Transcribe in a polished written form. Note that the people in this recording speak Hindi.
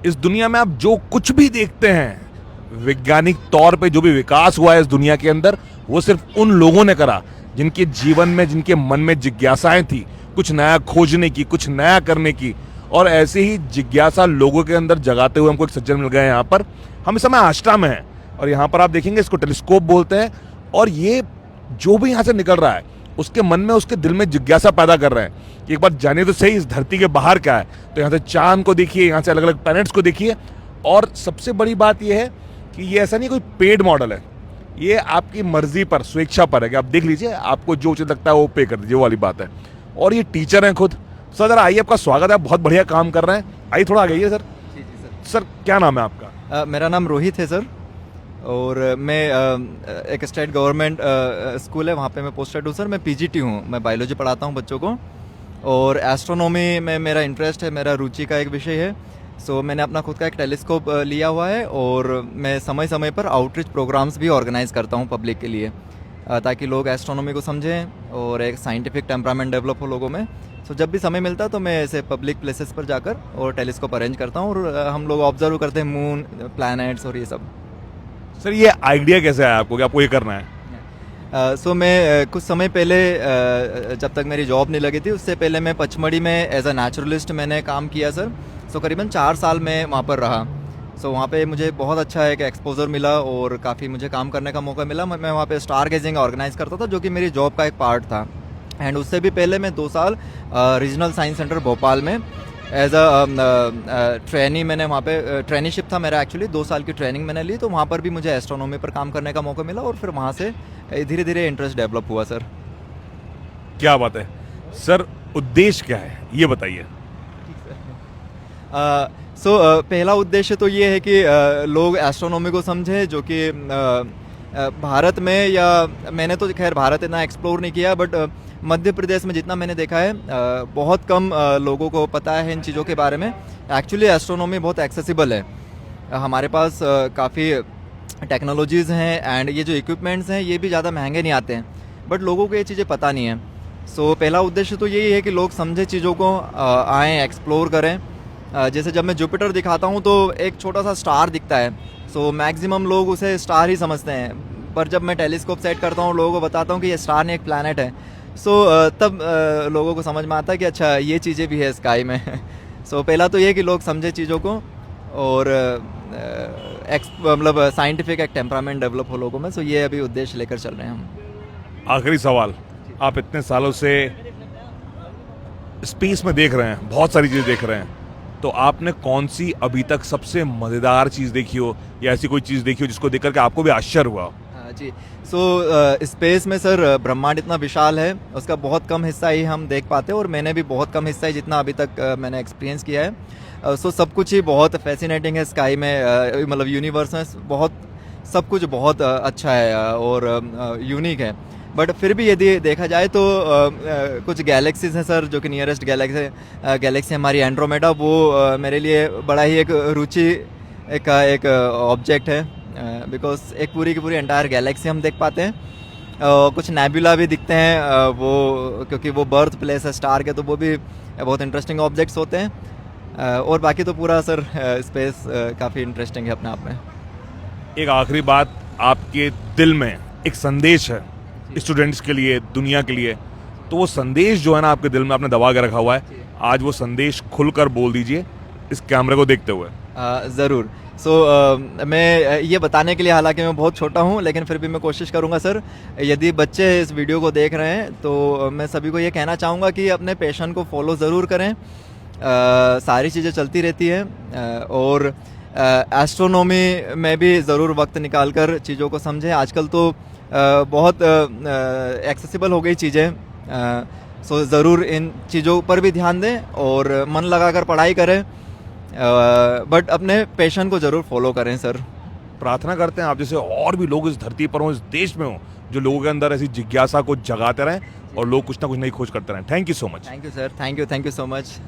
इस दुनिया में आप जो कुछ भी देखते हैं, वैज्ञानिक तौर पे जो भी विकास हुआ है इस दुनिया के अंदर, वो सिर्फ उन लोगों ने करा जिनके जीवन में, जिनके मन में जिज्ञासाएं थी, कुछ नया खोजने की, कुछ नया करने की। और ऐसे ही जिज्ञासा लोगों के अंदर जगाते हुए हमको एक सज्जन मिल गए हैं यहाँ पर। हम इस समय आष्टा में हैं और यहाँ पर आप देखेंगे इसको टेलीस्कोप बोलते हैं। और ये जो भी यहाँ से निकल रहा है उसके मन में, उसके दिल में जिज्ञासा पैदा कर रहे हैं कि एक बार जानिए तो सही इस धरती के बाहर क्या है। तो यहाँ से चांद को देखिए, यहाँ से अलग अलग प्लैनेट्स को देखिए। और सबसे बड़ी बात यह है कि ये ऐसा नहीं कोई पेड मॉडल है, ये आपकी मर्जी पर, स्वेच्छा पर है कि आप देख लीजिए, आपको जो उचित लगता है वो पे कर दीजिए, वो वाली बात है। और ये टीचर हैं खुद। सर जरा आइए, आपका स्वागत है, आप बहुत बढ़िया काम कर रहे हैं। आइए थोड़ा आ गइए सर। जी जी सर क्या नाम है आपका? मेरा नाम रोहित है सर, और मैं एक स्टेट गवर्नमेंट स्कूल है वहाँ पे मैं पोस्टेड हूँ सर। मैं पीजीटी हूँ, मैं बायोलॉजी पढ़ाता हूँ बच्चों को, और एस्ट्रोनॉमी में मेरा इंटरेस्ट है, मेरा रुचि का एक विषय है। सो मैंने अपना खुद का एक टेलीस्कोप लिया हुआ है, और मैं समय समय पर आउटरीच प्रोग्राम्स भी ऑर्गेनाइज करता हूँ पब्लिक के लिए, ताकि लोग एस्ट्रोनॉमी को समझें और एक साइंटिफिक टेम्परामेंट डेवलप हो लोगों में। सो जब भी समय मिलता है तो मैं ऐसे पब्लिक प्लेसेस पर जाकर और टेलीस्कोप अरेंज करता हूँ, और हम लोग ऑब्जर्व करते हैं मून, प्लैनेट्स और ये सब। सर ये आइडिया कैसे आया आपको कि आपको ये करना है? सो मैं कुछ समय पहले, जब तक मेरी जॉब नहीं लगी थी उससे पहले, मैं पचमढ़ी में एज अ नेचुरलिस्ट मैंने काम किया सर। सो करीबन 4 साल मैं वहाँ पर रहा। सो वहाँ पे मुझे बहुत अच्छा एक एक्सपोजर मिला और काफ़ी मुझे काम करने का मौका मिला। मैं वहाँ पे स्टार गेजिंग ऑर्गेनाइज करता था, जो कि मेरी जॉब का एक पार्ट था। एंड उससे भी पहले मैं 2 साल रीजनल साइंस सेंटर भोपाल में एज अ ट्रेनी, मैंने वहाँ पे ट्रेनीशिप था मेरा एक्चुअली, 2 साल की ट्रेनिंग मैंने ली। तो वहाँ पर भी मुझे एस्ट्रोनॉमी पर काम करने का मौका मिला, और फिर वहाँ से धीरे धीरे इंटरेस्ट डेवलप हुआ सर। क्या बात है सर, उद्देश्य क्या है ये बताइए। सो पहला उद्देश्य तो ये है कि लोग एस्ट्रोनॉमी को समझें, जो कि भारत में, या मैंने तो खैर भारत इतना एक्सप्लोर नहीं किया, बट मध्य प्रदेश में जितना मैंने देखा है बहुत कम लोगों को पता है इन चीज़ों के बारे में। एक्चुअली एस्ट्रोनॉमी बहुत एक्सेसिबल है, हमारे पास काफ़ी टेक्नोलॉजीज़ हैं, एंड ये जो इक्विपमेंट्स हैं ये भी ज़्यादा महंगे नहीं आते हैं, बट लोगों को ये चीज़ें पता नहीं है। सो पहला उद्देश्य तो यही है कि लोग समझें चीज़ों को, आएँ एक्सप्लोर करें। जैसे जब मैं जुपिटर दिखाता हूँ तो एक छोटा सा स्टार दिखता है, सो मैक्सिमम लोग उसे स्टार ही समझते हैं, पर जब मैं टेलीस्कोप सेट करता हूँ, लोगों को बताता हूँ कि ये स्टार नहीं एक प्लैनेट है, सो तब लोगों को समझ में आता है कि अच्छा ये चीज़ें भी है स्काई में। सो पहला तो ये कि लोग समझे चीज़ों को, और मतलब साइंटिफिक एक टेम्परामेंट डेवलप हो लोगों में। सो ये अभी उद्देश्य लेकर चल रहे हैं हम। आखिरी सवाल, आप इतने सालों से स्पेस में देख रहे हैं, बहुत सारी चीजें देख रहे हैं, तो आपने कौन सी अभी तक सबसे मजेदार चीज देखी हो, या ऐसी कोई चीज देखी हो जिसको देख करके आपको भी आश्चर्य हुआ हो? जी, सो स्पेस में सर ब्रह्मांड इतना विशाल है, उसका बहुत कम हिस्सा ही हम देख पाते हैं, और मैंने भी बहुत कम हिस्सा ही जितना अभी तक मैंने एक्सपीरियंस किया है। सो सब कुछ ही बहुत फैसिनेटिंग है स्काई में, मतलब यूनिवर्स में बहुत सब कुछ बहुत अच्छा है और यूनिक है। बट फिर भी यदि देखा जाए तो कुछ गैलेक्सीज हैं सर, जो कि नियरेस्ट गैलेक्सी हमारी एंड्रोमेडा, वो मेरे लिए बड़ा ही एक रुचि का एक ऑब्जेक्ट है, बिकॉज एक पूरी की पूरी एंटायर गैलेक्सी हम देख पाते हैं। कुछ नेबुला भी दिखते हैं, वो क्योंकि वो बर्थ प्लेस है स्टार के, तो वो भी बहुत इंटरेस्टिंग ऑब्जेक्ट्स होते हैं। और बाकी तो पूरा सर स्पेस काफ़ी इंटरेस्टिंग है अपने आप में। एक आखिरी बात, आपके दिल में एक संदेश है स्टूडेंट्स के लिए, दुनिया के लिए, तो वो संदेश जो है ना आपके दिल में आपने दबा के रखा हुआ है, आज वो संदेश खुलकर बोल दीजिए इस कैमरे को देखते हुए। ज़रूर। सो मैं ये बताने के लिए, हालांकि मैं बहुत छोटा हूँ, लेकिन फिर भी मैं कोशिश करूँगा सर। यदि बच्चे इस वीडियो को देख रहे हैं तो मैं सभी को ये कहना चाहूँगा कि अपने पैशन को फॉलो ज़रूर करें। सारी चीज़ें चलती रहती हैं, और एस्ट्रोनॉमी में भी ज़रूर वक्त निकाल कर चीज़ों को समझें। आजकल तो बहुत एक्सेसिबल हो गई चीज़ें, सो ज़रूर इन चीज़ों पर भी ध्यान दें और मन लगाकर पढ़ाई करें, बट अपने पैशन को ज़रूर फॉलो करें सर। प्रार्थना करते हैं आप जैसे और भी लोग इस धरती पर हों, इस देश में हों, जो लोगों के अंदर ऐसी जिज्ञासा को जगाते रहें और लोग कुछ ना कुछ नई खोज करते रहें। Thank you so much. Thank you sir, thank you so much.